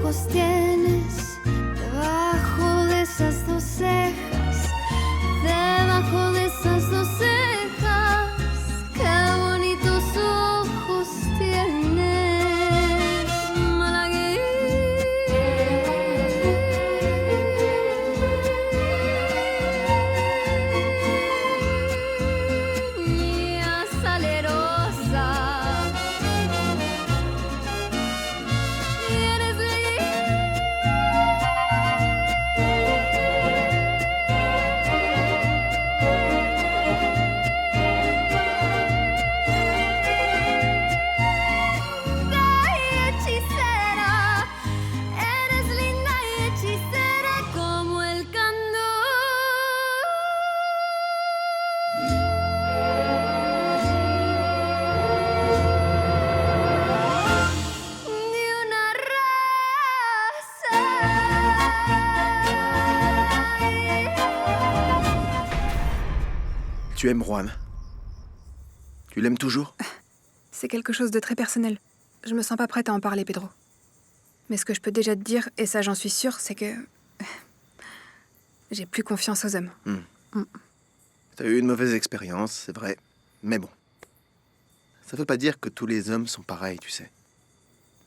ojos tienes debajo de esas dos cejas? Debajo de esas dos cejas, qué bonitos ojos tienes, malagueña salerosa. Y eres linda y hechicera como el candor de una raza. Tu aimes Juan? Tu l'aimes toujours? C'est quelque chose de très personnel. Je me sens pas prête à en parler, Pedro. Mais ce que je peux déjà te dire, et ça j'en suis sûre, c'est que... j'ai plus confiance aux hommes. T'as eu une mauvaise expérience, c'est vrai. Mais bon. Ça veut pas dire que tous les hommes sont pareils, tu sais.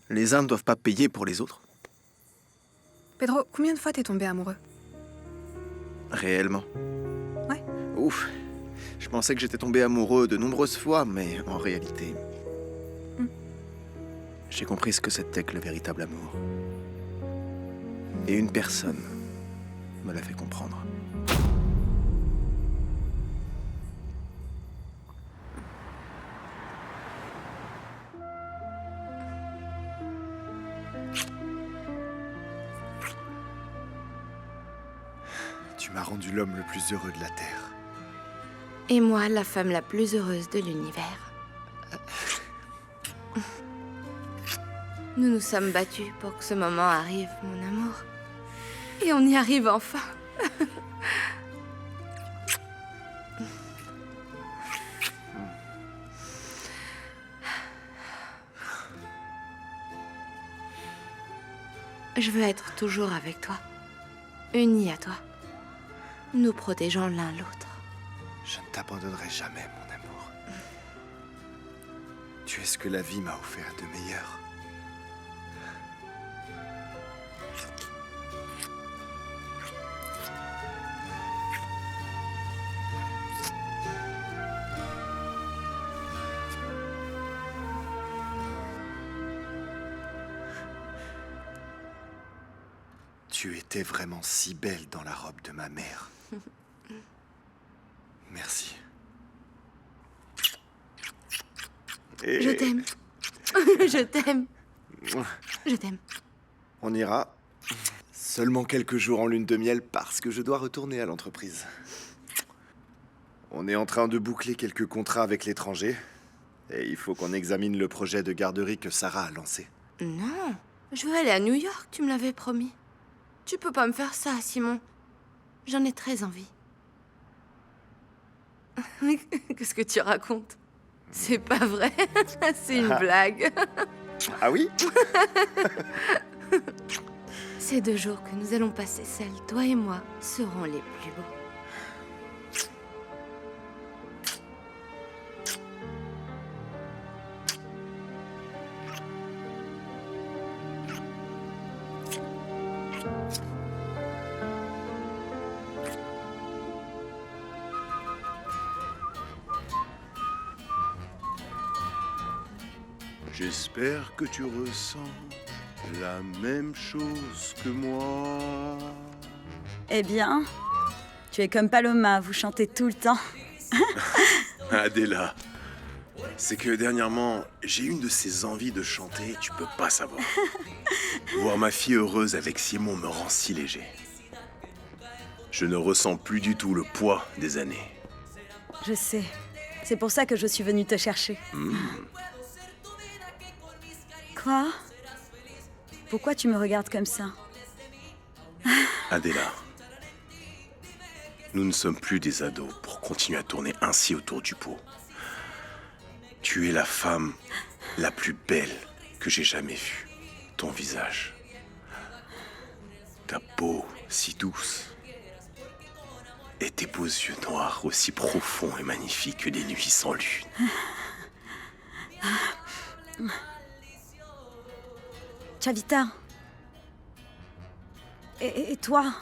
Les uns ne doivent pas payer pour les autres. Pedro, combien de fois t'es tombé amoureux? Réellement. Ouais. Ouf. Je pensais que j'étais tombé amoureux de nombreuses fois, mais en réalité... j'ai compris ce que c'était que le véritable amour. Et une personne me l'a fait comprendre. Tu m'as rendu l'homme le plus heureux de la Terre. Et moi, la femme la plus heureuse de l'univers. Nous nous sommes battus pour que ce moment arrive, mon amour. Et on y arrive enfin. Je veux être toujours avec toi, unis à toi, nous protégeant l'un l'autre. Je ne t'abandonnerai jamais, mon amour. Tu es ce que la vie m'a offert de meilleur. Tu étais vraiment si belle dans la robe de ma mère. Merci. Je t'aime. Je t'aime. Je t'aime. On ira. Seulement quelques jours en lune de miel parce que je dois retourner à l'entreprise. On est en train de boucler quelques contrats avec l'étranger. Et il faut qu'on examine le projet de garderie que Sarah a lancé. Non, je veux aller à New York, tu me l'avais promis. Tu peux pas me faire ça, Simon. J'en ai très envie. Mais qu'est-ce que tu racontes? C'est pas vrai. C'est une blague. Ah oui? Ces 2 jours que nous allons passer seuls, toi et moi, seront les plus beaux. J'espère que tu ressens la même chose que moi. Eh bien, tu es comme Paloma, vous chantez tout le temps. Adela, c'est que dernièrement, j'ai une de ces envies de chanter, tu peux pas savoir. Voir ma fille heureuse avec Simon me rend si léger. Je ne ressens plus du tout le poids des années. Je sais. C'est pour ça que je suis venue te chercher. Quoi? Pourquoi tu me regardes comme ça? Adela, nous ne sommes plus des ados pour continuer à tourner ainsi autour du pot. Tu es la femme la plus belle que j'ai jamais vue. Ton visage, ta peau si douce. Et tes beaux yeux noirs aussi profonds et magnifiques que les nuits sans lune. Chavita. Et toi?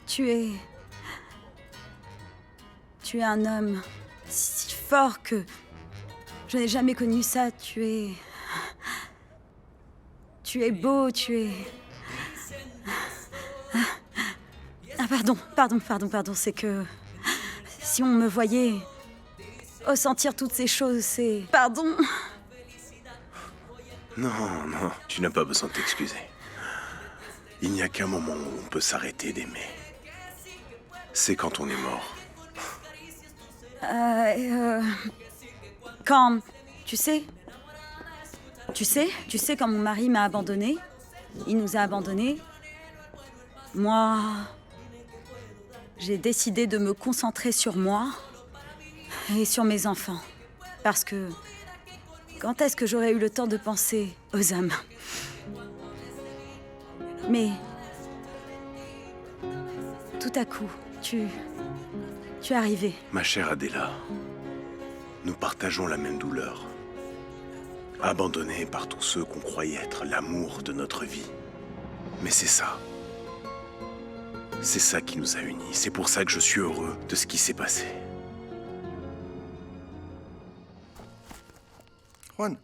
Tu es un homme si fort que je n'ai jamais connu ça. Tu es beau, tu es... Ah, pardon, c'est que... Si on me voyait ressentir toutes ces choses, c'est... Pardon. Non, tu n'as pas besoin de t'excuser. Il n'y a qu'un moment où on peut s'arrêter d'aimer. C'est quand on est mort. Quand... Tu sais, quand mon mari m'a abandonnée, il nous a abandonnés, moi, j'ai décidé de me concentrer sur moi et sur mes enfants. Parce que quand est-ce que j'aurais eu le temps de penser aux hommes? Mais tout à coup, tu es arrivé. Ma chère Adela, nous partageons la même douleur. Abandonnés par tous ceux qu'on croyait être l'amour de notre vie. Mais c'est ça. C'est ça qui nous a unis. C'est pour ça que je suis heureux de ce qui s'est passé. Juan,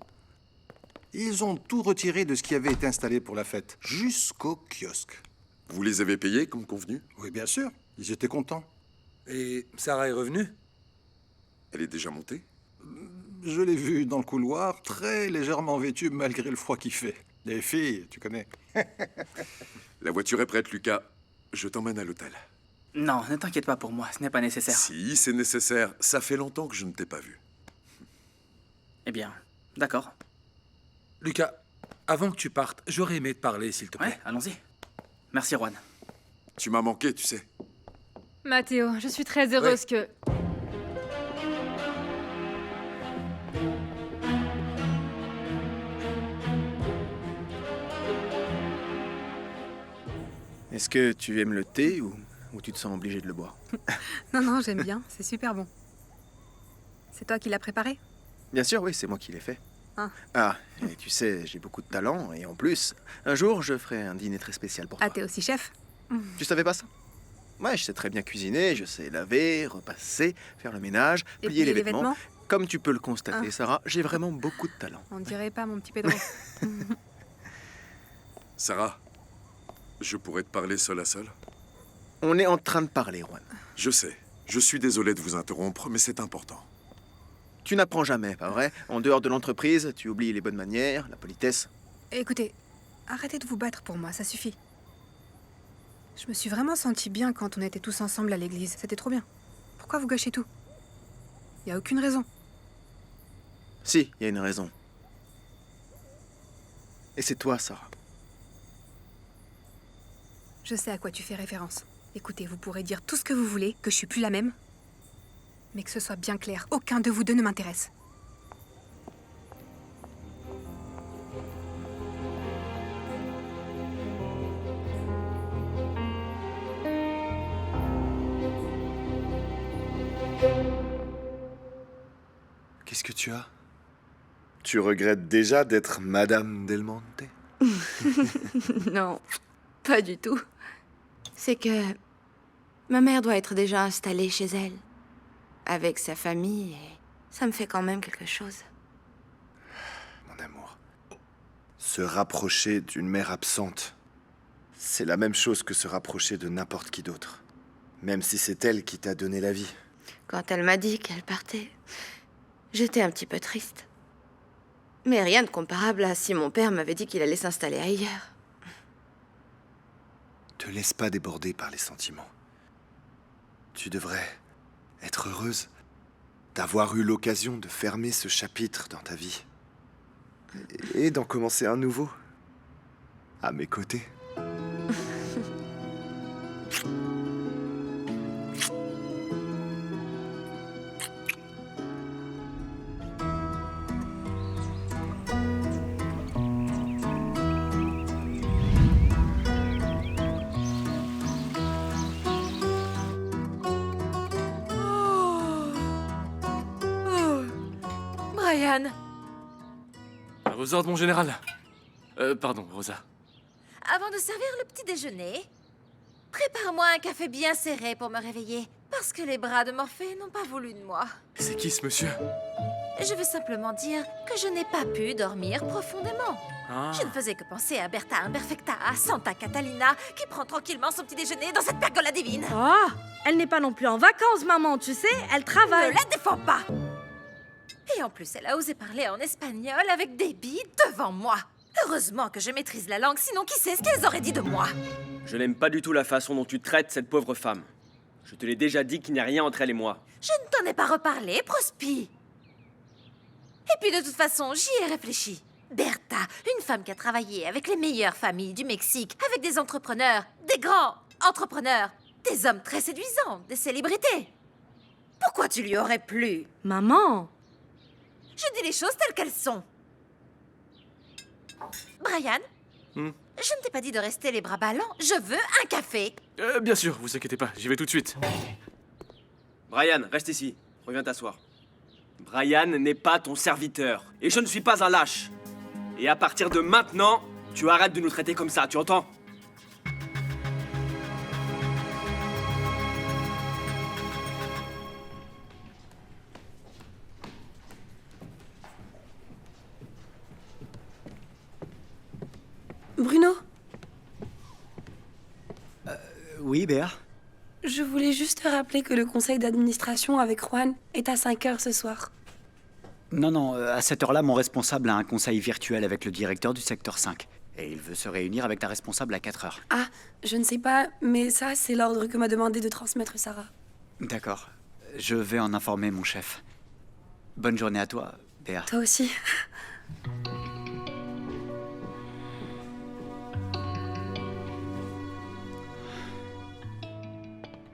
ils ont tout retiré de ce qui avait été installé pour la fête, jusqu'au kiosque. Vous les avez payés comme convenu? Oui, bien sûr, ils étaient contents. Et Sarah est revenue? Elle est déjà montée? Je l'ai vue dans le couloir, très légèrement vêtue malgré le froid qu'il fait. Les filles, tu connais. La voiture est prête, Lucas. Je t'emmène à l'hôtel. Non, ne t'inquiète pas pour moi, ce n'est pas nécessaire. Si, c'est nécessaire. Ça fait longtemps que je ne t'ai pas vu. Eh bien, d'accord. Lucas, avant que tu partes, j'aurais aimé te parler, s'il te plaît. Ouais, allons-y. Merci, Juan. Tu m'as manqué, tu sais. Mathéo, je suis très heureuse que... Est-ce que tu aimes le thé ou tu te sens obligé de le boire? Non, j'aime bien, c'est super bon. C'est toi qui l'as préparé? Bien sûr, oui, c'est moi qui l'ai fait. Ah. Et tu sais, j'ai beaucoup de talent, et en plus, un jour, je ferai un dîner très spécial pour toi. Ah, t'es aussi chef? Tu savais pas ça? Ouais, je sais très bien cuisiner, je sais laver, repasser, faire le ménage, Et plier les vêtements. Comme tu peux le constater, Ah. Sarah, j'ai vraiment beaucoup de talent. On dirait pas, mon petit Pedro. Sarah, je pourrais te parler seul à seul? On est en train de parler, Juan. Je sais. Je suis désolé de vous interrompre, mais c'est important. Tu n'apprends jamais, pas vrai? En dehors de l'entreprise, tu oublies les bonnes manières, la politesse. Écoutez, arrêtez de vous battre pour moi, ça suffit. Je me suis vraiment sentie bien quand on était tous ensemble à l'église. C'était trop bien. Pourquoi vous gâchez tout? Y a aucune raison. Si, il y a une raison. Et c'est toi, Sarah. Je sais à quoi tu fais référence. Écoutez, vous pourrez dire tout ce que vous voulez, que je suis plus la même. Mais que ce soit bien clair, aucun de vous deux ne m'intéresse. Qu'est-ce que tu as? Tu regrettes déjà d'être Madame Del Monte? Non, pas du tout. C'est que ma mère doit être déjà installée chez elle, avec sa famille, et ça me fait quand même quelque chose. Mon amour, se rapprocher d'une mère absente, c'est la même chose que se rapprocher de n'importe qui d'autre, même si c'est elle qui t'a donné la vie. Quand elle m'a dit qu'elle partait, j'étais un petit peu triste. Mais rien de comparable à si mon père m'avait dit qu'il allait s'installer ailleurs. Te laisse pas déborder par les sentiments. Tu devrais être heureuse d'avoir eu l'occasion de fermer ce chapitre dans ta vie et d'en commencer un nouveau, à mes côtés. Brian! À vos ordres, mon général. Pardon, Rosa. Avant de servir le petit déjeuner, prépare-moi un café bien serré pour me réveiller. Parce que les bras de Morphée n'ont pas voulu de moi. C'est qui ce monsieur? Je veux simplement dire que je n'ai pas pu dormir profondément. Ah. Je ne faisais que penser à Berta Imperfecta, à Santa Catalina, qui prend tranquillement son petit déjeuner dans cette pergola divine. Oh, elle n'est pas non plus en vacances, maman, tu sais, elle travaille. Ne la défends pas! Et en plus, elle a osé parler en espagnol avec débit devant moi. Heureusement que je maîtrise la langue, sinon qui sait ce qu'elles auraient dit de moi. Je n'aime pas du tout la façon dont tu traites cette pauvre femme. Je te l'ai déjà dit qu'il n'y a rien entre elle et moi. Je ne t'en ai pas reparlé, Prospi. Et puis de toute façon, j'y ai réfléchi. Berta, une femme qui a travaillé avec les meilleures familles du Mexique, avec des entrepreneurs, des grands entrepreneurs, des hommes très séduisants, des célébrités. Pourquoi tu lui aurais plu? Maman! Je dis les choses telles qu'elles sont. Brian, je ne t'ai pas dit de rester les bras ballants. Je veux un café. Bien sûr, vous inquiétez pas, j'y vais tout de suite. Brian, reste ici. Reviens t'asseoir. Brian n'est pas ton serviteur. Et je ne suis pas un lâche. Et à partir de maintenant, tu arrêtes de nous traiter comme ça, tu entends? Bruno? Oui, Béa? Je voulais juste te rappeler que le conseil d'administration avec Juan est à 5 heures ce soir. Non, à cette heure-là, mon responsable a un conseil virtuel avec le directeur du secteur 5. Et il veut se réunir avec ta responsable à 4 heures. Ah, je ne sais pas, mais ça, c'est l'ordre que m'a demandé de transmettre Sarah. D'accord. Je vais en informer mon chef. Bonne journée à toi, Béa. Toi aussi.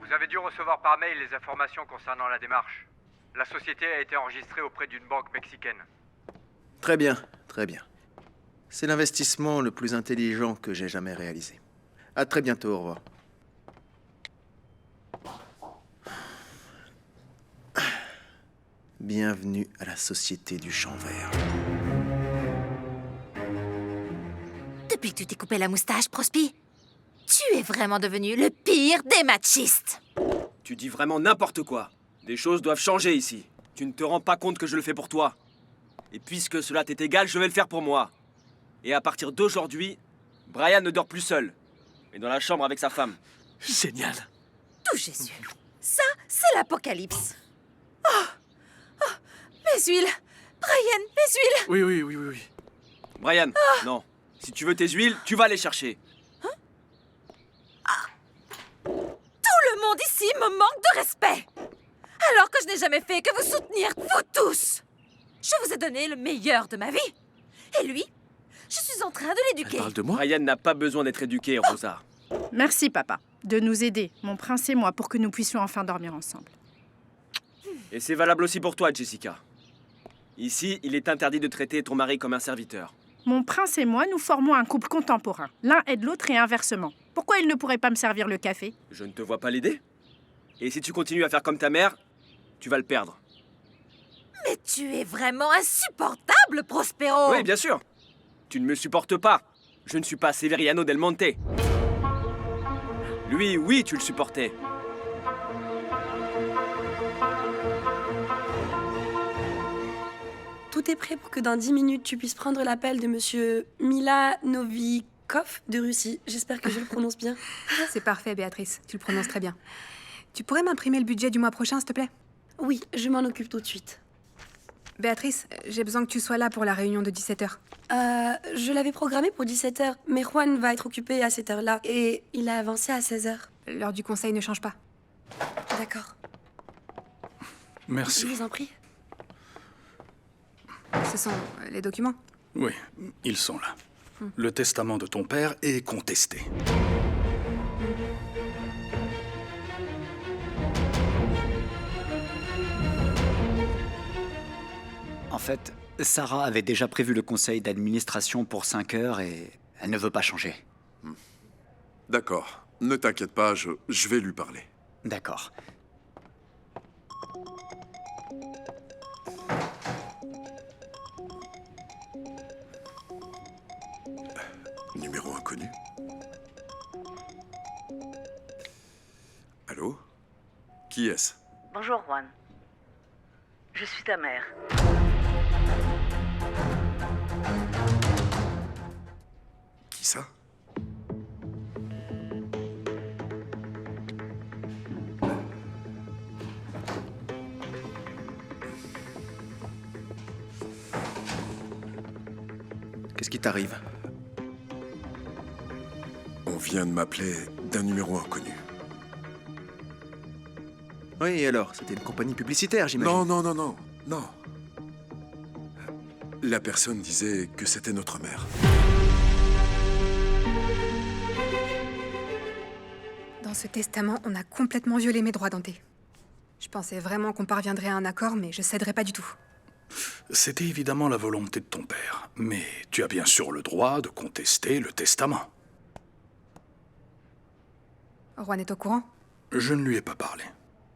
Vous avez dû recevoir par mail les informations concernant la démarche. La société a été enregistrée auprès d'une banque mexicaine. Très bien, très bien. C'est l'investissement le plus intelligent que j'ai jamais réalisé. À très bientôt, au revoir. Bienvenue à la Société du Champ Vert. Depuis que tu t'es coupé la moustache, Prospi, tu es vraiment devenu le pire des machistes. Tu dis vraiment n'importe quoi. Des choses doivent changer ici. Tu ne te rends pas compte que je le fais pour toi. Et puisque cela t'est égal, je vais le faire pour moi. Et à partir d'aujourd'hui, Brian ne dort plus seul, mais dans la chambre avec sa femme. Génial. Tout Jésus. Ça, c'est l'apocalypse. Oh, mes huiles. Brian, mes huiles. Oui. Brian, non. Si tu veux tes huiles, tu vas les chercher. Tout le monde ici me manque de respect. Alors que je n'ai jamais fait que vous soutenir, vous tous. Je vous ai donné le meilleur de ma vie. Et lui, je suis en train de l'éduquer. Parle de moi. Brian n'a pas besoin d'être éduqué, Rosa. Merci, papa, de nous aider, mon prince et moi, pour que nous puissions enfin dormir ensemble. Et c'est valable aussi pour toi, Jessica. Ici, il est interdit de traiter ton mari comme un serviteur. Mon prince et moi, nous formons un couple contemporain. L'un aide l'autre et inversement. Pourquoi il ne pourrait pas me servir le café? Je ne te vois pas l'aider. Et si tu continues à faire comme ta mère, tu vas le perdre. Mais tu es vraiment insupportable, Prospero. Oui, bien sûr. Tu ne me supportes pas. Je ne suis pas Severiano del Monte. Lui, oui, tu le supportais. Tout est prêt pour que dans 10 minutes, tu puisses prendre l'appel de monsieur Milanovikov de Russie. J'espère que je le prononce bien. C'est parfait, Béatrice. Tu le prononces très bien. Tu pourrais m'imprimer le budget du mois prochain, s'il te plaît? Oui, je m'en occupe tout de suite. Béatrice, j'ai besoin que tu sois là pour la réunion de 17h. Je l'avais programmé pour 17h, mais Juan va être occupé à cette heure-là. Et il a avancé à 16h. L'heure du conseil ne change pas. D'accord. Merci. Je vous en prie. Ce sont les documents? Oui, ils sont là. Le testament de ton père est contesté. En fait, Sarah avait déjà prévu le conseil d'administration pour 5 heures et elle ne veut pas changer. D'accord. Ne t'inquiète pas, je vais lui parler. D'accord. numéro inconnu. Allô? Qui est-ce? Bonjour, Juan. Je suis ta mère. Qui ça? Qu'est-ce qui t'arrive? On vient de m'appeler d'un numéro inconnu. Oui, et alors? C'était une compagnie publicitaire, j'imagine. Non. La personne disait que c'était notre mère. Dans ce testament, on a complètement violé mes droits, Dante. Je pensais vraiment qu'on parviendrait à un accord, mais je céderai pas du tout. C'était évidemment la volonté de ton père, mais tu as bien sûr le droit de contester le testament. Juan est au courant? Je ne lui ai pas parlé,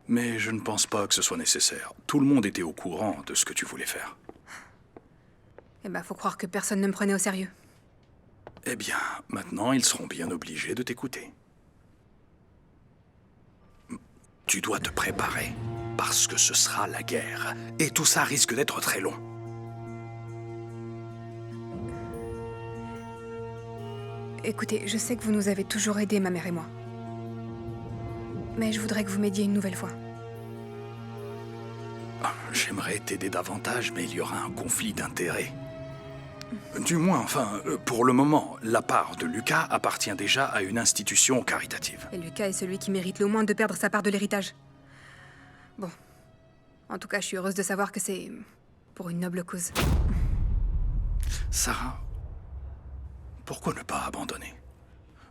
mais je ne pense pas que ce soit nécessaire. Tout le monde était au courant de ce que tu voulais faire. Eh ben, faut croire que personne ne me prenait au sérieux. Eh bien, maintenant, ils seront bien obligés de t'écouter. Tu dois te préparer, parce que ce sera la guerre, et tout ça risque d'être très long. Écoutez, je sais que vous nous avez toujours aidés, ma mère et moi. Mais je voudrais que vous m'aidiez une nouvelle fois. J'aimerais t'aider davantage, mais il y aura un conflit d'intérêts. Du moins, enfin, pour le moment, la part de Lucas appartient déjà à une institution caritative. Et Lucas est celui qui mérite le moins de perdre sa part de l'héritage. Bon. En tout cas, je suis heureuse de savoir que c'est pour une noble cause. Sarah, pourquoi ne pas abandonner?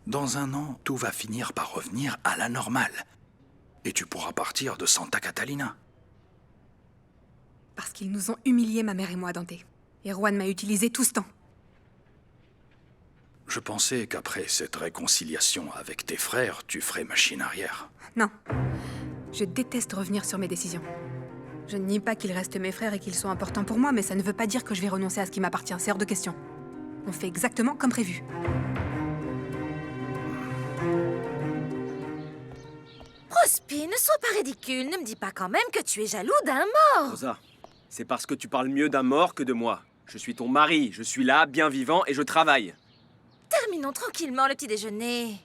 Dans un an, tout va finir par revenir à la normale. Et tu pourras partir de Santa Catalina. Parce qu'ils nous ont humiliés, ma mère et moi, Dante. Et Juan m'a utilisé tout ce temps. Je pensais qu'après cette réconciliation avec tes frères, tu ferais machine arrière. Non. Je déteste revenir sur mes décisions. Je ne nie pas qu'ils restent mes frères et qu'ils sont importants pour moi, mais ça ne veut pas dire que je vais renoncer à ce qui m'appartient. C'est hors de question. On fait exactement comme prévu. Prospi, ne sois pas ridicule. Ne me dis pas quand même que tu es jaloux d'un mort. Rosa, c'est parce que tu parles mieux d'un mort que de moi. Je suis ton mari, je suis là, bien vivant, et je travaille. Terminons tranquillement le petit déjeuner.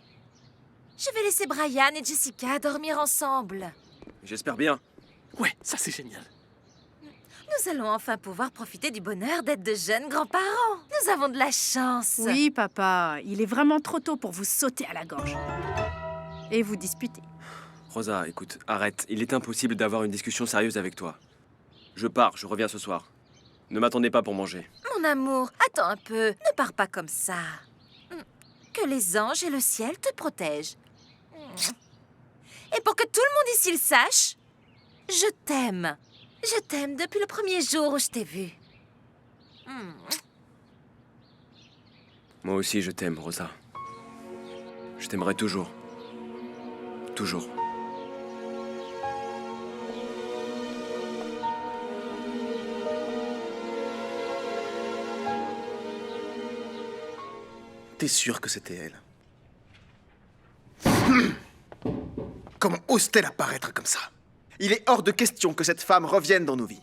Je vais laisser Brian et Jessica dormir ensemble. J'espère bien. Ouais, ça c'est génial. Nous allons enfin pouvoir profiter du bonheur d'être de jeunes grands-parents. Nous avons de la chance. Oui, papa, il est vraiment trop tôt pour vous sauter à la gorge. Et vous disputer. Rosa, écoute, arrête. Il est impossible d'avoir une discussion sérieuse avec toi. Je pars, je reviens ce soir. Ne m'attendez pas pour manger. Mon amour, attends un peu. Ne pars pas comme ça. Que les anges et le ciel te protègent. Et pour que tout le monde ici le sache, je t'aime. Je t'aime depuis le premier jour où je t'ai vu. Moi aussi, je t'aime, Rosa. Je t'aimerai toujours. Toujours. T'es sûr que c'était elle? Comment ose-t-elle apparaître comme ça? Il est hors de question que cette femme revienne dans nos vies.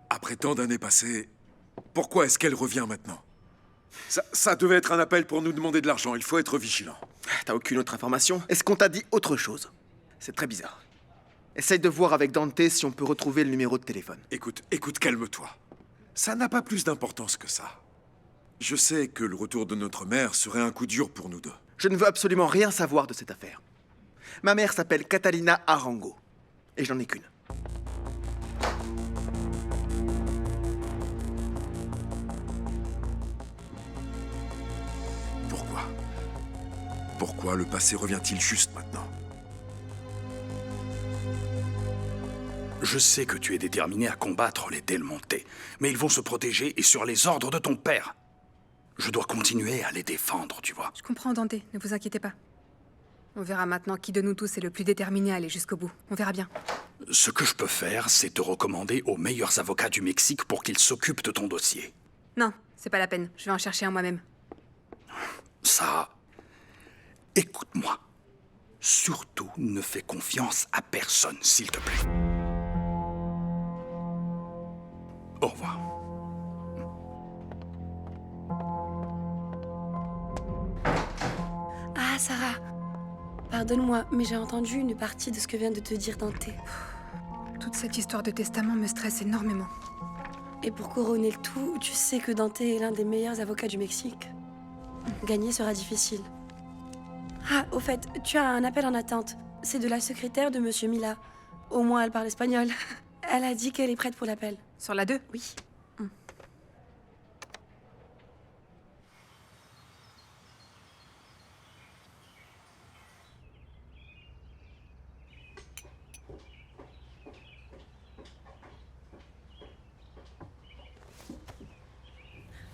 Après tant d'années passées, pourquoi est-ce qu'elle revient maintenant? Ça devait être un appel pour nous demander de l'argent. Il faut être vigilant. T'as aucune autre information? Est-ce qu'on t'a dit autre chose? C'est très bizarre. Essaye de voir avec Dante si on peut retrouver le numéro de téléphone. Écoute, calme-toi. Ça n'a pas plus d'importance que ça. Je sais que le retour de notre mère serait un coup dur pour nous deux. Je ne veux absolument rien savoir de cette affaire. Ma mère s'appelle Catalina Arango. Et j'en ai qu'une. Pourquoi le passé revient-il juste maintenant? Je sais que tu es déterminé à combattre les Del Monte, mais ils vont se protéger et sur les ordres de ton père. Je dois continuer à les défendre, tu vois. Je comprends, Dante. Ne vous inquiétez pas. On verra maintenant qui de nous tous est le plus déterminé à aller jusqu'au bout. On verra bien. Ce que je peux faire, c'est te recommander aux meilleurs avocats du Mexique pour qu'ils s'occupent de ton dossier. Non, c'est pas la peine. Je vais en chercher un moi-même. Sarah, écoute-moi. Surtout, ne fais confiance à personne, s'il te plaît. Au revoir. Ah, Sarah. Pardonne-moi, mais j'ai entendu une partie de ce que vient de te dire Dante. Toute cette histoire de testament me stresse énormément. Et pour couronner le tout, tu sais que Dante est l'un des meilleurs avocats du Mexique. Gagner sera difficile. Ah, au fait, tu as un appel en attente. C'est de la secrétaire de Monsieur Mila. Au moins, elle parle espagnol. Elle a dit qu'elle est prête pour l'appel. Sur la 2? Oui.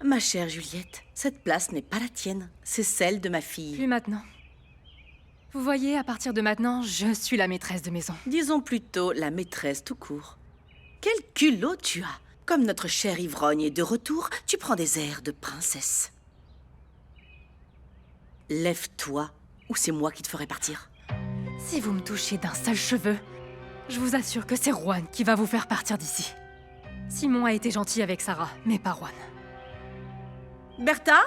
Ma chère Juliette, cette place n'est pas la tienne, c'est celle de ma fille. Plus maintenant. Vous voyez, à partir de maintenant, je suis la maîtresse de maison. Disons plutôt la maîtresse tout court. Quel culot tu as! Comme notre chère ivrogne est de retour, tu prends des airs de princesse. Lève-toi, ou c'est moi qui te ferai partir. Si vous me touchez d'un seul cheveu, je vous assure que c'est Juan qui va vous faire partir d'ici. Simon a été gentil avec Sarah, mais pas Juan. Bertha?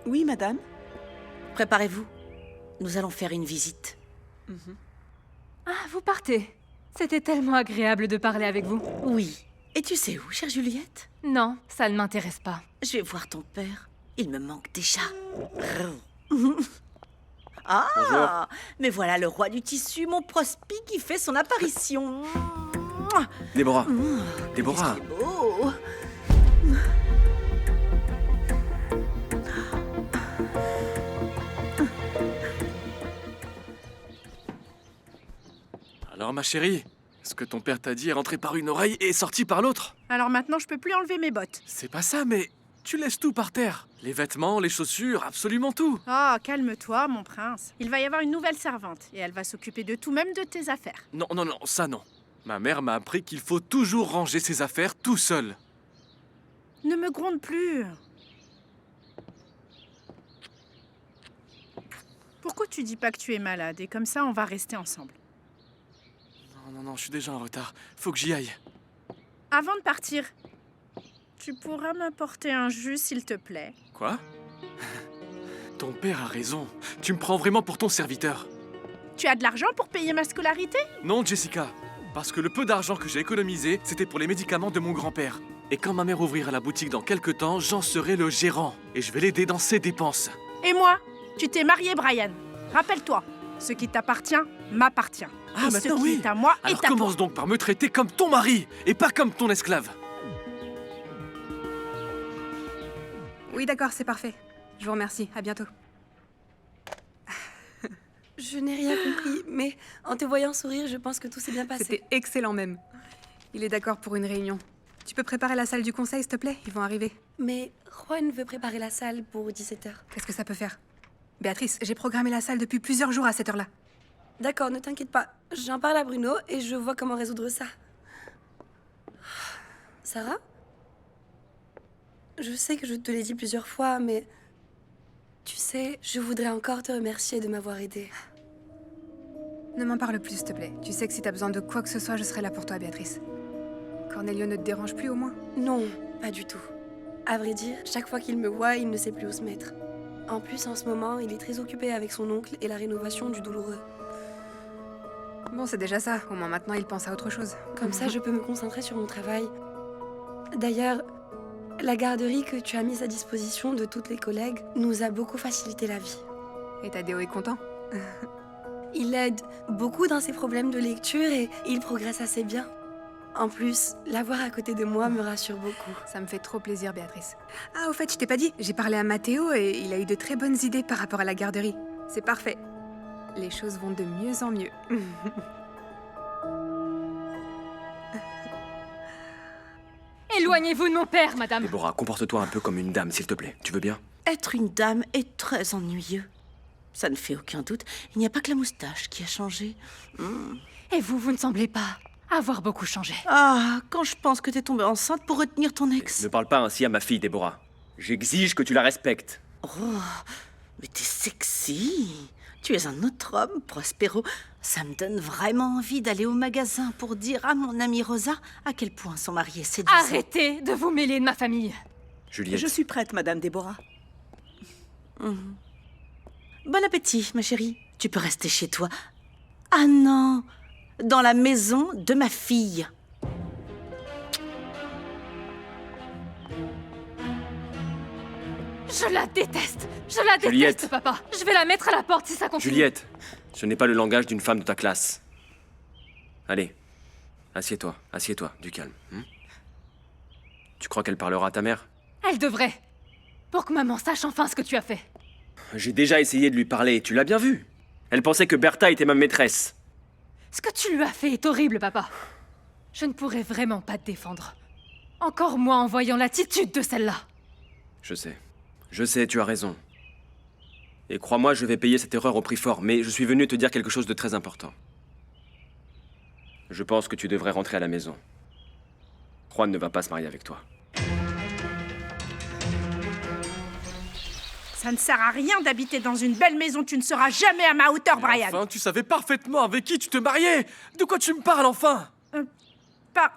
Oui, madame. Préparez-vous. Nous allons faire une visite. Ah, vous partez. C'était tellement agréable de parler avec vous. Oui. Et tu sais où, chère Juliette? Non, ça ne m'intéresse pas. Je vais voir ton père. Il me manque déjà. Ah! Bonjour. Mais voilà le roi du tissu, mon prospi, qui fait son apparition. Déborah. Déborah. Oh! Alors, ma chérie, ce que ton père t'a dit est rentré par une oreille et est sorti par l'autre. Alors maintenant, je peux plus enlever mes bottes. C'est pas ça, mais tu laisses tout par terre. Les vêtements, les chaussures, absolument tout. Oh, calme-toi, mon prince. Il va y avoir une nouvelle servante et elle va s'occuper de tout, même de tes affaires. Non, non, non, ça non. Ma mère m'a appris qu'il faut toujours ranger ses affaires tout seul. Ne me gronde plus. Pourquoi tu dis pas que tu es malade et comme ça on va rester ensemble? Non, non, non, je suis déjà en retard. Faut que j'y aille. Avant de partir, tu pourras m'apporter un jus, s'il te plaît. Quoi? Ton père a raison. Tu me prends vraiment pour ton serviteur. Tu as de l'argent pour payer ma scolarité? Non, Jessica. Parce que le peu d'argent que j'ai économisé, c'était pour les médicaments de mon grand-père. Et quand ma mère ouvrira la boutique dans quelques temps, j'en serai le gérant. Et je vais l'aider dans ses dépenses. Et moi, tu t'es marié, Brian. Rappelle-toi, ce qui t'appartient m'appartient. Ah, et maintenant, ce qui oui. est à moi Alors est à toi. commence donc par me traiter comme ton mari et pas comme ton esclave. Oui, d'accord, c'est parfait. Je vous remercie. À bientôt. Je n'ai rien compris, mais en te voyant sourire, je pense que tout s'est bien passé. C'était excellent même. Il est d'accord pour une réunion. Tu peux préparer la salle du conseil, s'il te plaît? Ils vont arriver. Mais Juan veut préparer la salle pour 17h. Qu'est-ce que ça peut faire? Béatrice, j'ai programmé la salle depuis plusieurs jours à cette heure-là. D'accord, ne t'inquiète pas. J'en parle à Bruno et je vois comment résoudre ça. Sarah? Je sais que je te l'ai dit plusieurs fois, mais... Tu sais, je voudrais encore te remercier de m'avoir aidée. Ne m'en parle plus, s'il te plaît. Tu sais que si t'as besoin de quoi que ce soit, je serai là pour toi, Béatrice. Cornelio ne te dérange plus, au moins? Non, pas du tout. À vrai dire, chaque fois qu'il me voit, il ne sait plus où se mettre. En plus, en ce moment, il est très occupé avec son oncle et la rénovation du douloureux. Bon, c'est déjà ça. Au moins maintenant, il pense à autre chose. Comme ça, je peux me concentrer sur mon travail. D'ailleurs, la garderie que tu as mise à disposition de toutes les collègues nous a beaucoup facilité la vie. Et Tadeo est content? Il aide beaucoup dans ses problèmes de lecture et il progresse assez bien. En plus, l'avoir à côté de moi me rassure beaucoup. Ça me fait trop plaisir, Béatrice. Ah, au fait, je t'ai pas dit, j'ai parlé à Matteo et il a eu de très bonnes idées par rapport à la garderie. C'est parfait. Les choses vont de mieux en mieux. Éloignez-vous de mon père, madame. Déborah, comporte-toi un peu comme une dame, s'il te plaît. Tu veux bien? Être une dame est très ennuyeux. Ça ne fait aucun doute. Il n'y a pas que la moustache qui a changé. Et vous ne semblez pas avoir beaucoup changé. Ah, quand je pense que t'es tombée enceinte pour retenir ton ex. Ne parle pas ainsi à ma fille, Déborah. J'exige que tu la respectes. Oh, mais t'es sexy. Tu es un autre homme, Prospero. Ça me donne vraiment envie d'aller au magasin pour dire à mon amie Rosa à quel point son mari est séduisant. Arrêtez de vous mêler de ma famille. Juliette. Je suis prête, Madame Déborah. Bon appétit, ma chérie. Tu peux rester chez toi. Ah non, dans la maison de ma fille. Je la déteste. Je la Juliette. déteste, papa. Je vais la mettre à la porte si ça continue. Juliette, ce n'est pas le langage d'une femme de ta classe. Allez, assieds-toi, du calme. Tu crois qu'elle parlera à ta mère? Elle devrait. Pour que maman sache enfin ce que tu as fait. J'ai déjà essayé de lui parler, tu l'as bien vu. Elle pensait que Bertha était ma maîtresse. Ce que tu lui as fait est horrible, papa. Je ne pourrais vraiment pas te défendre. Encore moins en voyant l'attitude de celle-là. Je sais, tu as raison. Et crois-moi, je vais payer cette erreur au prix fort, mais je suis venu te dire quelque chose de très important. Je pense que tu devrais rentrer à la maison. Juan ne va pas se marier avec toi. Ça ne sert à rien d'habiter dans une belle maison, tu ne seras jamais à ma hauteur, Brian. Enfin, tu savais parfaitement avec qui tu te mariais. De quoi tu me parles, enfin?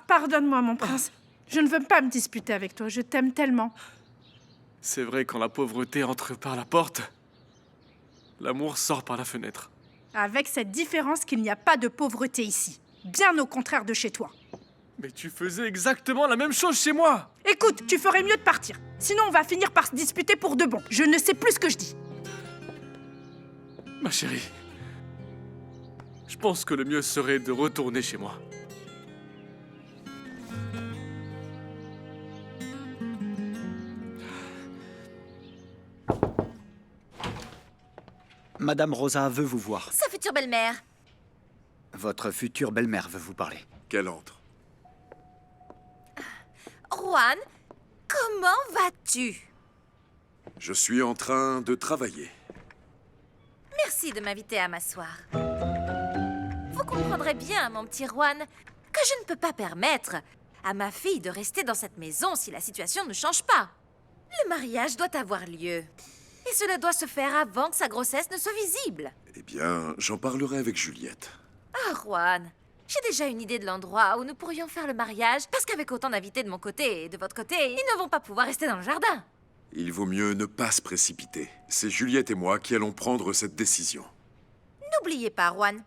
Pardonne-moi, mon prince. Je ne veux pas me disputer avec toi, je t'aime tellement. C'est vrai, quand la pauvreté entre par la porte, l'amour sort par la fenêtre. Avec cette différence qu'il n'y a pas de pauvreté ici. Bien au contraire de chez toi. Mais tu faisais exactement la même chose chez moi. Écoute, tu ferais mieux de partir. Sinon, on va finir par se disputer pour de bon. Je ne sais plus ce que je dis. Ma chérie, je pense que le mieux serait de retourner chez moi. Madame Rosa veut vous voir. Sa future belle-mère. Votre future belle-mère veut vous parler. Qu'elle entre. Juan, comment vas-tu? Je suis en train de travailler. Merci de m'inviter à m'asseoir. Vous comprendrez bien, mon petit Juan, que je ne peux pas permettre à ma fille de rester dans cette maison si la situation ne change pas. Le mariage doit avoir lieu. Et cela doit se faire avant que sa grossesse ne soit visible. Eh bien, j'en parlerai avec Juliette. Ah, Juan, j'ai déjà une idée de l'endroit où nous pourrions faire le mariage, parce qu'avec autant d'invités de mon côté et de votre côté, ils ne vont pas pouvoir rester dans le jardin. Il vaut mieux ne pas se précipiter. C'est Juliette et moi qui allons prendre cette décision. N'oubliez pas, Juan,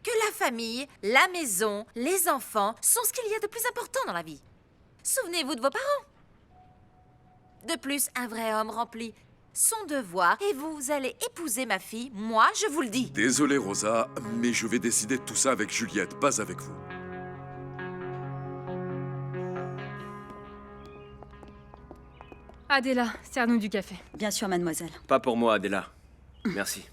que la famille, la maison, les enfants sont ce qu'il y a de plus important dans la vie. Souvenez-vous de vos parents. De plus, un vrai homme remplit son devoir et vous allez épouser ma fille, moi, je vous le dis. Désolé, Rosa, mais je vais décider de tout ça avec Juliette, pas avec vous. Adela, sers-nous du café. Bien sûr, mademoiselle. Pas pour moi, Adela. Merci.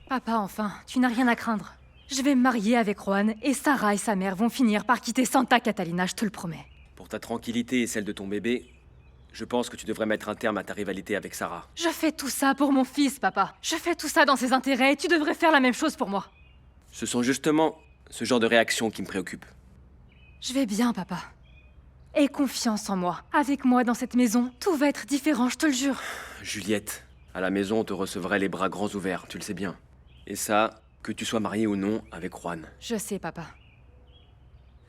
Papa, enfin, tu n'as rien à craindre. Je vais me marier avec Juan et Sarah et sa mère vont finir par quitter Santa Catalina, je te le promets. Pour ta tranquillité et celle de ton bébé, je pense que tu devrais mettre un terme à ta rivalité avec Sarah. Je fais tout ça pour mon fils, papa. Je fais tout ça dans ses intérêts et tu devrais faire la même chose pour moi. Ce sont justement ce genre de réactions qui me préoccupent. Je vais bien, papa. Aie confiance en moi. Avec moi dans cette maison, tout va être différent, je te le jure. Juliette, à la maison, on te recevrait les bras grands ouverts, tu le sais bien. Et ça, que tu sois mariée ou non avec Juan. Je sais, papa.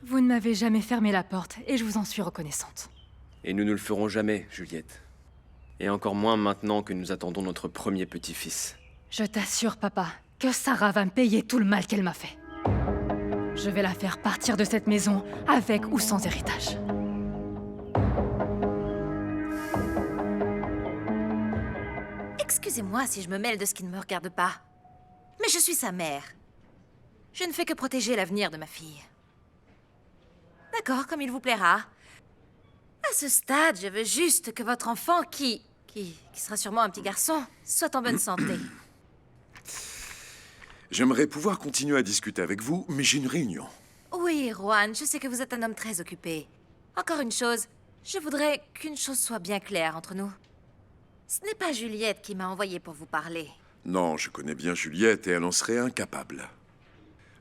Vous ne m'avez jamais fermé la porte et je vous en suis reconnaissante. Et nous ne le ferons jamais, Juliette. Et encore moins maintenant que nous attendons notre premier petit-fils. Je t'assure, papa, que Sarah va me payer tout le mal qu'elle m'a fait. Je vais la faire partir de cette maison, avec ou sans héritage. Excusez-moi si je me mêle de ce qui ne me regarde pas. Mais je suis sa mère. Je ne fais que protéger l'avenir de ma fille. D'accord, comme il vous plaira. À ce stade, je veux juste que votre enfant, qui sera sûrement un petit garçon, soit en bonne santé. J'aimerais pouvoir continuer à discuter avec vous, mais j'ai une réunion. Oui, Juan, je sais que vous êtes un homme très occupé. Encore une chose, je voudrais qu'une chose soit bien claire entre nous. Ce n'est pas Juliette qui m'a envoyé pour vous parler. Non, je connais bien Juliette et elle en serait incapable.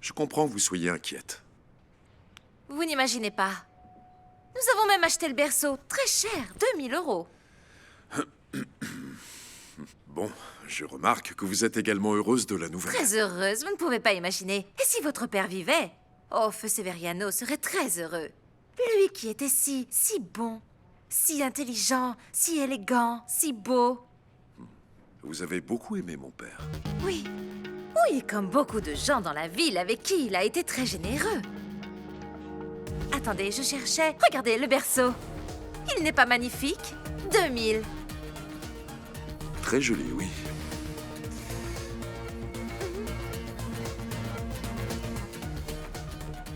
Je comprends que vous soyez inquiète. Vous n'imaginez pas. Nous avons même acheté le berceau, très cher, 2000 €. Bon, je remarque que vous êtes également heureuse de la nouvelle. Très heureuse, vous ne pouvez pas imaginer. Et si votre père vivait? Oh, Feu Severiano serait très heureux. Lui qui était si bon, si intelligent, si élégant, si beau. Vous avez beaucoup aimé mon père. Oui, oui, comme beaucoup de gens dans la ville avec qui il a été très généreux. Attendez, je cherchais. Regardez, le berceau. Il n'est pas magnifique? 2000. Très joli, oui.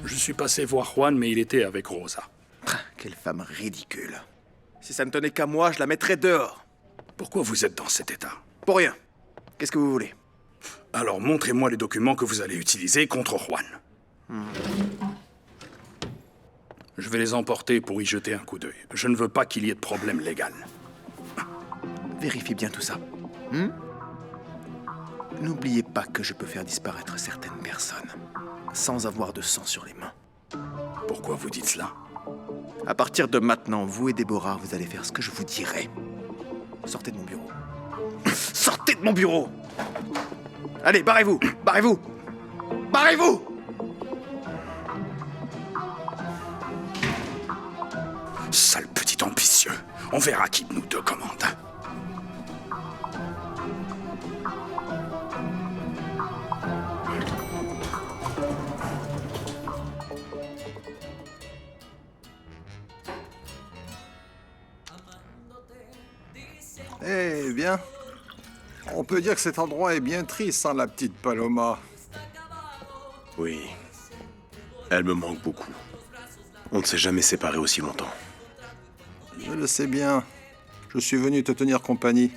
Je suis passé voir Juan, mais il était avec Rosa. Quelle femme ridicule. Si ça ne tenait qu'à moi, je la mettrais dehors. Pourquoi vous êtes dans cet état? Pour rien. Qu'est-ce que vous voulez? Alors montrez-moi les documents que vous allez utiliser contre Juan. Je vais les emporter pour y jeter un coup d'œil. Je ne veux pas qu'il y ait de problème légal. Vérifie bien tout ça. N'oubliez pas que je peux faire disparaître certaines personnes sans avoir de sang sur les mains. Pourquoi vous dites cela? À partir de maintenant, vous et Déborah, vous allez faire ce que je vous dirai. Sortez de mon bureau. Sortez de mon bureau! Allez, barrez-vous! Barrez-vous! Barrez-vous! Sale petit ambitieux. On verra qui de nous deux commande. Eh bien, on peut dire que cet endroit est bien triste sans la petite Paloma. Oui. Elle me manque beaucoup. On ne s'est jamais séparés aussi longtemps. Je le sais bien. Je suis venu te tenir compagnie.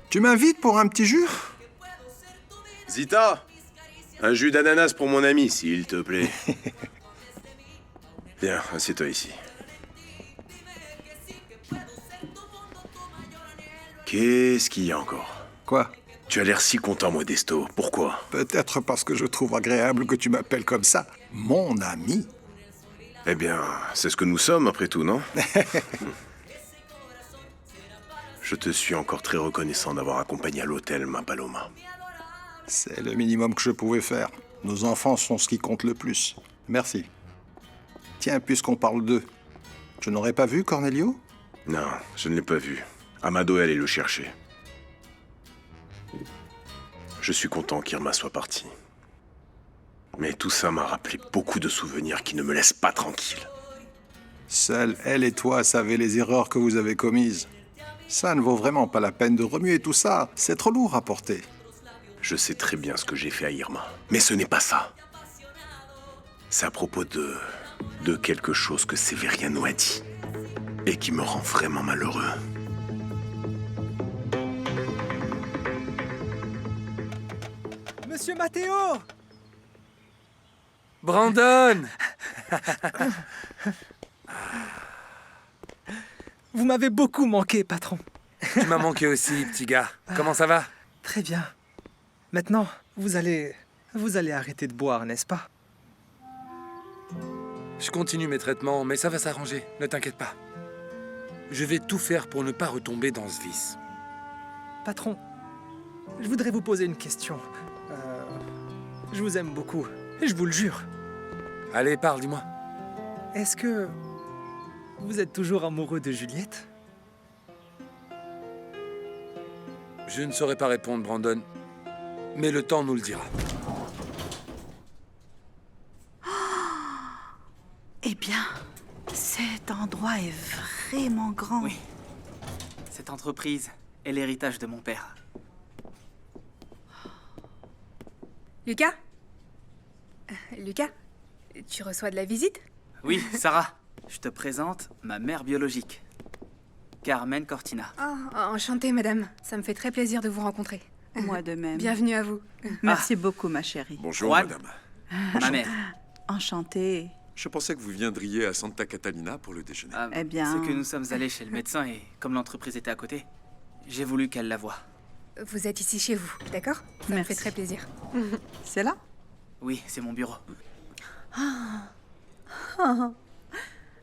Tu m'invites pour un petit jus? Zita, un jus d'ananas pour mon ami, s'il te plaît. Viens, assieds-toi ici. Qu'est-ce qu'il y a encore? Quoi? Tu as l'air si content, Modesto. Pourquoi? Peut-être parce que je trouve agréable que tu m'appelles comme ça. Mon ami. Eh bien, c'est ce que nous sommes, après tout, non? Je te suis encore très reconnaissant d'avoir accompagné à l'hôtel ma Paloma. C'est le minimum que je pouvais faire. Nos enfants sont ce qui compte le plus. Merci. Tiens, puisqu'on parle d'eux, je n'aurais pas vu Cornelio? Non, je ne l'ai pas vu. Amado est allé le chercher. Je suis content qu'Irma soit partie. Mais tout ça m'a rappelé beaucoup de souvenirs qui ne me laissent pas tranquille. Seuls elle et toi savez les erreurs que vous avez commises. Ça ne vaut vraiment pas la peine de remuer tout ça. C'est trop lourd à porter. Je sais très bien ce que j'ai fait à Irma. Mais ce n'est pas ça. C'est à propos de quelque chose que Severiano a dit. Et qui me rend vraiment malheureux. Monsieur Matteo! Brandon! Vous m'avez beaucoup manqué, patron. Tu m'as manqué aussi, petit gars. Comment ça va? Très bien. Maintenant, vous allez arrêter de boire, n'est-ce pas? Je continue mes traitements, mais ça va s'arranger. Ne t'inquiète pas. Je vais tout faire pour ne pas retomber dans ce vice. Patron, je voudrais vous poser une question. Je vous aime beaucoup, je vous le jure. Allez, parle, dis-moi. Est-ce que vous êtes toujours amoureux de Juliette? Je ne saurais pas répondre, Brandon. Mais le temps nous le dira. Eh bien, cet endroit est vraiment grand. Oui. Cette entreprise est l'héritage de mon père. Lucas? Lucas, tu reçois de la visite? Oui, Sarah, je te présente ma mère biologique, Carmen Cortina. Oh, enchantée, madame. Ça me fait très plaisir de vous rencontrer. Moi de même. Bienvenue à vous. Merci beaucoup, ma chérie. Bonjour, Juan. madame. Ma mère. Enchantée. Je pensais que vous viendriez à Santa Catalina pour le déjeuner. Eh bien- C'est que nous sommes allés chez le médecin et comme l'entreprise était à côté, j'ai voulu qu'elle la voie. Vous êtes ici chez vous, d'accord? Ça me fait très plaisir. C'est là? Oui, c'est mon bureau.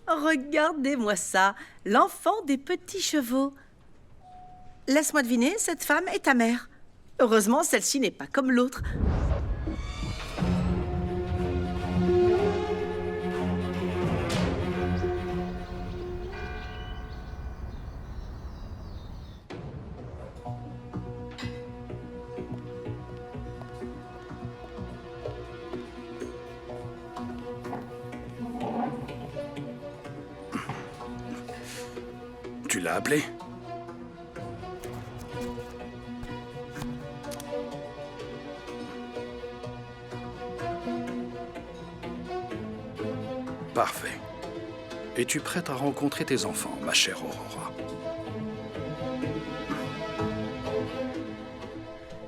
Regardez-moi ça, l'enfant des petits chevaux. Laisse-moi deviner, cette femme est ta mère. Heureusement, celle-ci n'est pas comme l'autre. Tu l'as appelé? Parfait. Es-tu prête à rencontrer tes enfants, ma chère Aurora?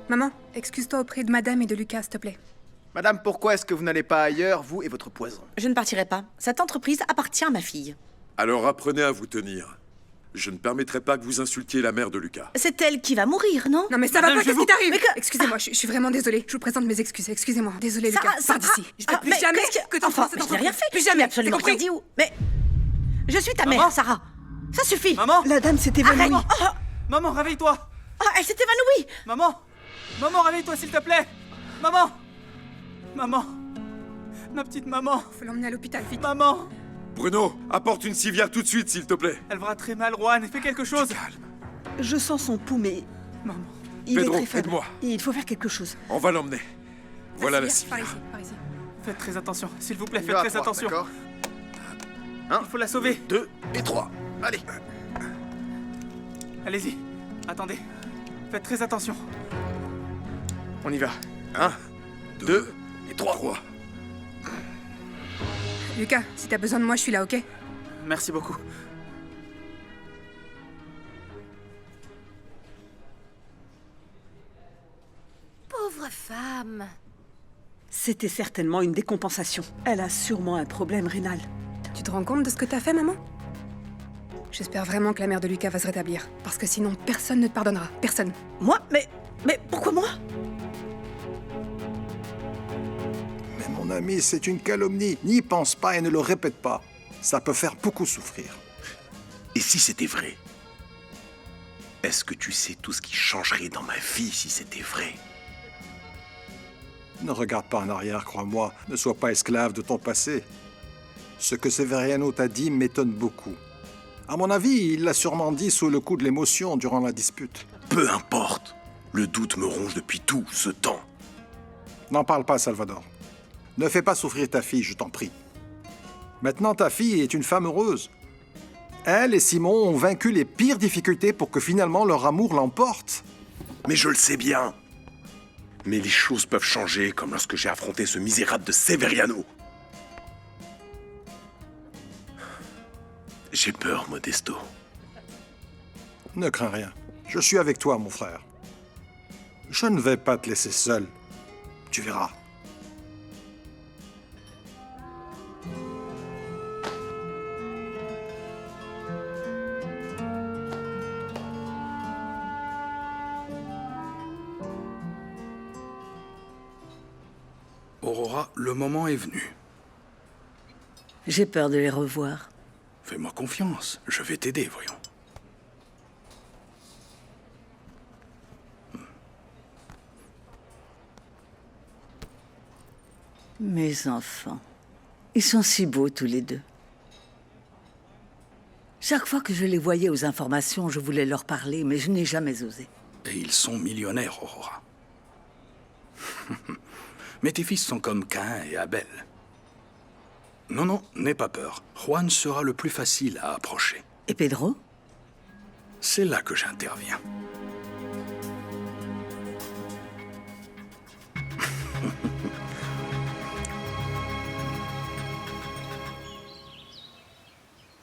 Maman, excuse-toi auprès de madame et de Lucas, s'il te plaît. Madame, pourquoi est-ce que vous n'allez pas ailleurs, vous et votre poison? Je ne partirai pas. Cette entreprise appartient à ma fille. Alors apprenez à vous tenir. Je ne permettrai pas que vous insultiez la mère de Lucas. C'est elle qui va mourir, non? Non mais ça va pas, qu'est-ce qui t'arrive? Excusez-moi, je suis vraiment désolée. Je vous présente mes excuses, excusez-moi. Désolée Lucas, pars d'ici. Je peux plus jamais que tu Enfin, fasses cette je n'ai rien entreprise. fait. Plus jamais, absolument t'as compris? rien dit où. Mais je suis ta Maman mère, Sarah. Ça suffit. Maman La dame s'est évanouie. Arrête. Maman, réveille-toi. Ah, elle s'est évanouie. Maman. Maman, réveille-toi, s'il te plaît. Maman. Maman. Ma petite maman. Faut l'emmener à l'hôpital, vite. Maman. Bruno, apporte une civière tout de suite, s'il te plaît. Elle va très mal, Juan. Fais quelque chose. Je sens son pouls, mais Maman. il Pedro, est très faible. aide-moi. Il faut faire quelque chose. On va l'emmener. Voilà la civière. Par ici, par ici. Faites très attention. S'il vous plaît, On y faites va à très trois, attention. d'accord. Il faut la sauver. 2 et 3. Allez. Allez-y. Attendez. Faites très attention. On y va. 1, 2 et 3. Lucas, si t'as besoin de moi, je suis là, ok? Merci beaucoup. Pauvre femme. C'était certainement une décompensation. Elle a sûrement un problème rénal. Tu te rends compte de ce que t'as fait, maman? J'espère vraiment que la mère de Lucas va se rétablir. Parce que sinon, personne ne te pardonnera. Personne. Moi? Mais pourquoi moi? Mais mon ami, c'est une calomnie. N'y pense pas et ne le répète pas. Ça peut faire beaucoup souffrir. Et si c'était vrai? Est-ce que tu sais tout ce qui changerait dans ma vie si c'était vrai? Ne regarde pas en arrière, crois-moi. Ne sois pas esclave de ton passé. Ce que Severiano t'a dit m'étonne beaucoup. À mon avis, il l'a sûrement dit sous le coup de l'émotion durant la dispute. Peu importe. Le doute me ronge depuis tout ce temps. N'en parle pas, Salvador. Ne fais pas souffrir ta fille, je t'en prie. Maintenant, ta fille est une femme heureuse. Elle et Simon ont vaincu les pires difficultés pour que finalement leur amour l'emporte. Mais je le sais bien. Mais les choses peuvent changer, comme lorsque j'ai affronté ce misérable de Severiano. J'ai peur, Modesto. Ne crains rien. Je suis avec toi, mon frère. Je ne vais pas te laisser seul. Tu verras. Aurora, le moment est venu. J'ai peur de les revoir. Fais-moi confiance, je vais t'aider, voyons. Mes enfants. Ils sont si beaux tous les deux. Chaque fois que je les voyais aux informations, je voulais leur parler, mais je n'ai jamais osé. Et ils sont millionnaires, Aurora. Mais tes fils sont comme Caïn et Abel. Non, non, n'aie pas peur. Juan sera le plus facile à approcher. Et Pedro? C'est là que j'interviens.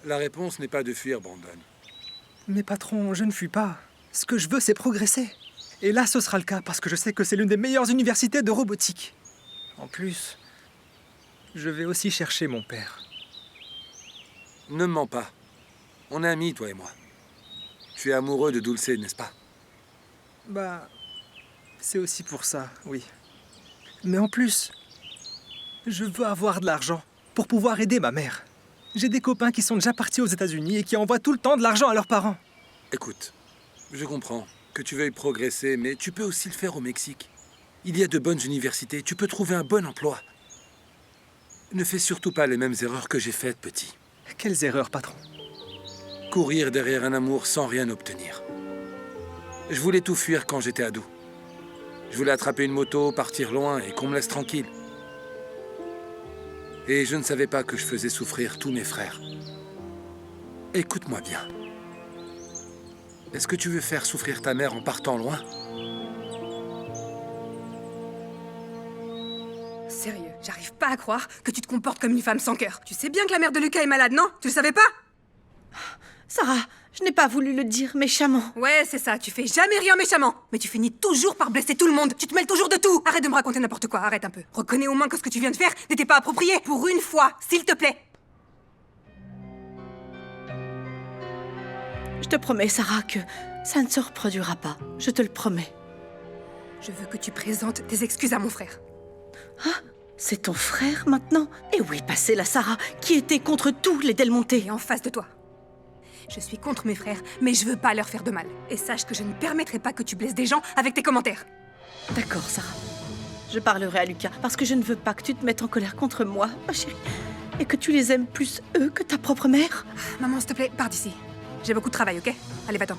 La réponse n'est pas de fuir, Brandon. Mais patron, je ne fuis pas. Ce que je veux, c'est progresser. Et là, ce sera le cas, parce que je sais que c'est l'une des meilleures universités de robotique. En plus, je vais aussi chercher mon père. Ne me mens pas. On est amis, toi et moi. Tu es amoureux de Dulce, n'est-ce pas? Bah, c'est aussi pour ça, oui. Mais en plus, je veux avoir de l'argent pour pouvoir aider ma mère. J'ai des copains qui sont déjà partis aux États-Unis et qui envoient tout le temps de l'argent à leurs parents. Écoute, je comprends que tu veuilles progresser, mais tu peux aussi le faire au Mexique. Il y a de bonnes universités, tu peux trouver un bon emploi. Ne fais surtout pas les mêmes erreurs que j'ai faites, petit. Quelles erreurs, patron? Courir derrière un amour sans rien obtenir. Je voulais tout fuir quand j'étais ado. Je voulais attraper une moto, partir loin et qu'on me laisse tranquille. Et je ne savais pas que je faisais souffrir tous mes frères. Écoute-moi bien. Est-ce que tu veux faire souffrir ta mère en partant loin? Sérieux, j'arrive pas à croire que tu te comportes comme une femme sans cœur. Tu sais bien que la mère de Lucas est malade, non? Tu le savais pas? Sarah, je n'ai pas voulu le dire méchamment. Ouais, c'est ça, tu fais jamais rien méchamment. Mais tu finis toujours par blesser tout le monde. Tu te mêles toujours de tout. Arrête de me raconter n'importe quoi, arrête un peu. Reconnais au moins que ce que tu viens de faire n'était pas approprié. Pour une fois, s'il te plaît. Je te promets, Sarah, que ça ne se reproduira pas. Je te le promets. Je veux que tu présentes tes excuses à mon frère. Ah, c'est ton frère maintenant? Et où est passée la Sarah qui était contre tous les Del Monte? Et en face de toi. Je suis contre mes frères, mais je veux pas leur faire de mal. Et sache que je ne permettrai pas que tu blesses des gens avec tes commentaires. D'accord, Sarah. Je parlerai à Lucas parce que je ne veux pas que tu te mettes en colère contre moi, ma chérie. Et que tu les aimes plus eux que ta propre mère. Maman, s'il te plaît, pars d'ici. J'ai beaucoup de travail, ok? Allez, va-t'en.